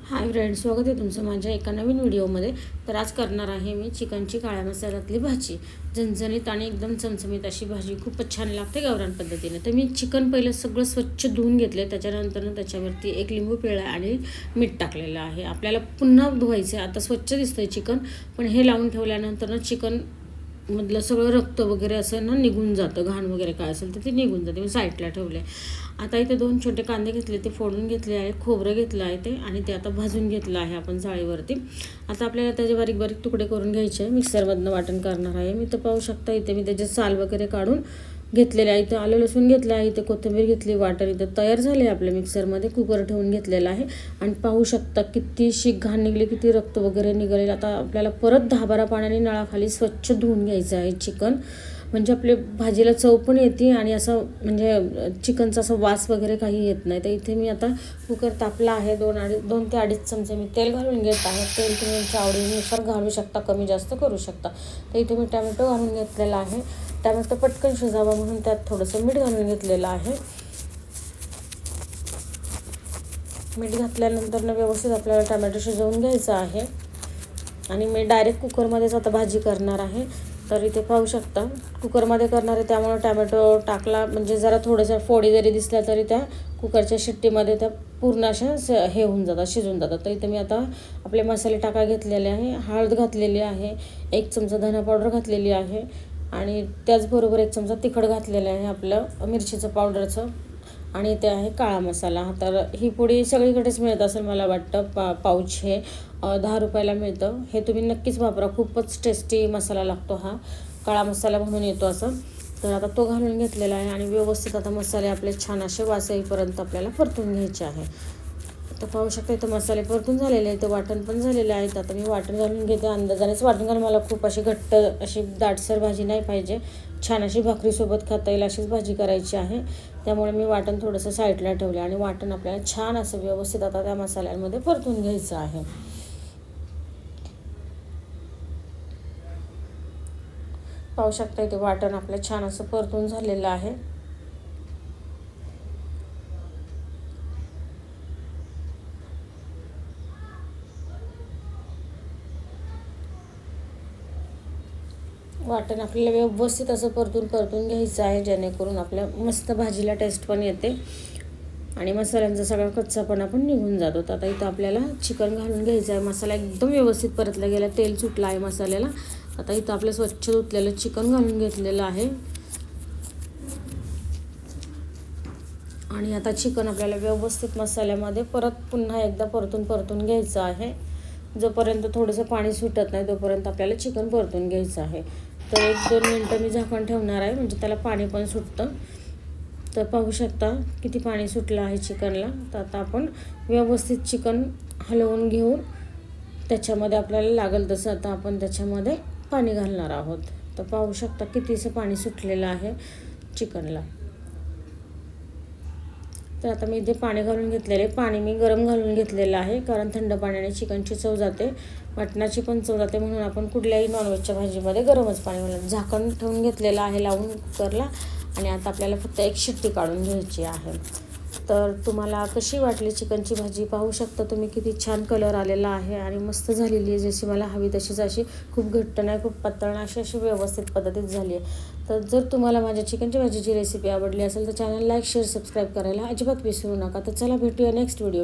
Hi friends, स्वागत आहे तुमचं माझ्या एका नवीन व्हिडिओमध्ये. तर आज करणार आहे मी चिकनची काळ्या मसाल्यातली भाजी. झणझणीत आणि एकदम चमचमीत अशी भाजी खूपच छान लागते गावरान पद्धतीने. तर मी चिकन पहिलं सगळं स्वच्छ धुवून घेतले, त्याच्यानंतर त्याच्यावरती एक लिंबू पिळला आणि मीठ टाकलेलं आहे. आपल्याला पुन्हा धुवायचं आहे. आता स्वच्छ दिसतंय चिकन, पण हे लावून ठेवल्यानंतर चिकन मधलं सगळं रक्त वगैरे असं निघून जातं, घाण वगैरे काय असेल तर ते निघून जाते. मी साईडला ठेवले. आता इथे 2 छोटे कांदे घेतले, ते फोडून घेतले आहे. खोबरं घेतलं आहे ते, आणि ते आता भाजून घेतलं आहे आपण जाळीवरती. आता आपल्याला त्याचे बारीक बारीक तुकडे करून घ्यायचे आहे. मिक्सरमधनं वाटण करणार आहे मी. तर पाहू शकता इथे मी त्याचे साल वगैरे काढून घेतलेले आहे. इथं आलं लसूण घेतलं आहे, इथे कोथिंबीर घेतली. वाटण इथं तयार झाले आपल्या मिक्सरमध्ये. कुकर ठेवून घेतलेला आहे आणि पाहू शकता कितीशी घाण निघली, किती रक्त वगैरे निघाले. आता आपल्याला परत 10-12 पाण्याने नळाखाली स्वच्छ धुवून घ्यायचं आहे चिकन, म्हणजे आपल्या भाजीला चव पण येते आणि असं म्हणजे चिकनचा असं वास वगैरे काही येत नाही. तर इथे मी आता कुकर तापला आहे. 2 ते 2.5 चमचे मी तेल घालून घेत आहे. तेल तुम्ही तुमच्या आवडीनुसार घालू शकता, कमी जास्त करू शकता. तर इथे मी टॅमॅटो घालून घेतलेला आहे. टॅमॅटो पटकन शिजावा म्हणून त्यात थोडंसं मीठ घालून घेतलेलं आहे. मीठ घातल्यानंतर व्यवस्थित आपल्याला टॅमॅटो शिजवून घ्यायचा आहे. आणि मी डायरेक्ट कुकरमध्येच आता भाजी करणार आहे. तर इथे पाहू शकता कुकरमध्ये करणार आहे, त्यामुळे टॅमॅटो टाकला म्हणजे जरा थोडंसं फोडी जरी दिसल्या तरी त्या कुकरच्या शिट्टीमध्ये त्या पूर्ण अशा हे होऊन जातात, शिजून जातात. तर इथे मी आता आपले मसाले घेतलेले आहे. हळद घातलेली आहे, 1 चमचा धना पावडर घातलेली आहे, आणि त्याचबरोबर 1 चमचा तिखट घातलेलं आहे आपलं मिरचीचं पावडरचं, आणि ते आहे काळा मसाला. तर ही पुडी सगळीकडेच मिळत असेल मला वाटतं. पाऊच हे 10 रुपयाला मिळतं. हे तुम्ही नक्कीच वापरा, खूपच टेस्टी मसाला लागतो हा. काळा मसाला म्हणून येतो असं. तर आता तो घालून घेतलेला आहे आणि व्यवस्थित आता मसाले आपले छान असे वास येईपर्यंत आपल्याला परतून घ्यायचे आहे. तर पाहू शकता इथं मसाले परतून झालेले आहेत, वाटण पण झालेले आहेत. आता मी वाटण घालून घेते, अंदाजानेच वाटण घालून. मला खूप अशी घट्ट अशी दाटसर भाजी नाही पाहिजे, छान अशी भाकरीसोबत खाता येईल अशीच भाजी करायची आहे. त्यामुळे मी वाटण थोडंसं साईडला ठेवलं आणि वाटण आपल्याला छान असं व्यवस्थित आता त्या मसाल्यांमध्ये परतून घ्यायचं आहे. पाहू शकता इथे वाटण आपलं छान असं परतून झालेलं आहे. वाटण आपल्याला व्यवस्थित असं परतून घ्यायचं आहे, जेणेकरून आपल्या मस्त भाजीला टेस्ट पण येते आणि मसाल्यांचा सगळा कच्चापणा पण निघून जातो. तर आता इथं आपल्याला चिकन घालून घ्यायचं आहे. मसाला एकदम व्यवस्थित परतला गेला, तेल सुटलं आहे मसाल्याला. आता इथं आपलं स्वच्छ धुतलेलं चिकन घालून घेतलेलं आहे आणि आता चिकन आपल्याला व्यवस्थित मसाल्यामध्ये पुन्हा एकदा परतून घ्यायचं आहे. जोपर्यंत थोडंसं पाणी सुटत नाही तोपर्यंत आपल्याला चिकन परतून घ्यायचं आहे. तर 1-2 मिनटं मी झाकण ठेवणार आहे, म्हणजे त्याला पाणी पण सुटतं. तर पाहू शकता किती पाणी सुटलं आहे चिकनला. तर आता आपण व्यवस्थित चिकन हलवून घेऊन त्याच्यामध्ये आपल्याला लागेल तसं आता आपण त्याच्यामध्ये पाणी घालणार आहोत. तर पाहू शकता कितीसं पाणी सुटलेलं आहे चिकनला. तर आता मी इथे पाणी घालून घेतलेले. पाणी मी गरम घालून घेतलेलं आहे, कारण थंड पाण्याने चिकनची चव जाते, मटणाची पण चव जाते, म्हणून आपण कुठल्याही नॉनव्हेजच्या भाजीमध्ये गरमच पाणी घालून झाकण ठेवून घेतलेलं आहे लावून कुकरला. आणि आता आपल्याला फक्त 1 शिट्टी काढून घ्यायची आहे. तर तुम्हाला कशी वाटली चिकनची भाजी? पाहू शकता तुम्ही किती छान कलर आलेला आहे आणि मस्त झालेली आहे, जशी मला हवी तशीच. अशी खूप घट्ट नाही, खूप पातळ नाही, अशी व्यवस्थित पद्धतीत झाली आहे. तर जर तुम्हाला माझ्या चिकनची भाजीची रेसिपी आवडली असेल तर चॅनल लाईक, शेअर, सबस्क्राईब करायला अजिबात विसरू नका. तर चला भेटूया नेक्स्ट व्हिडिओ.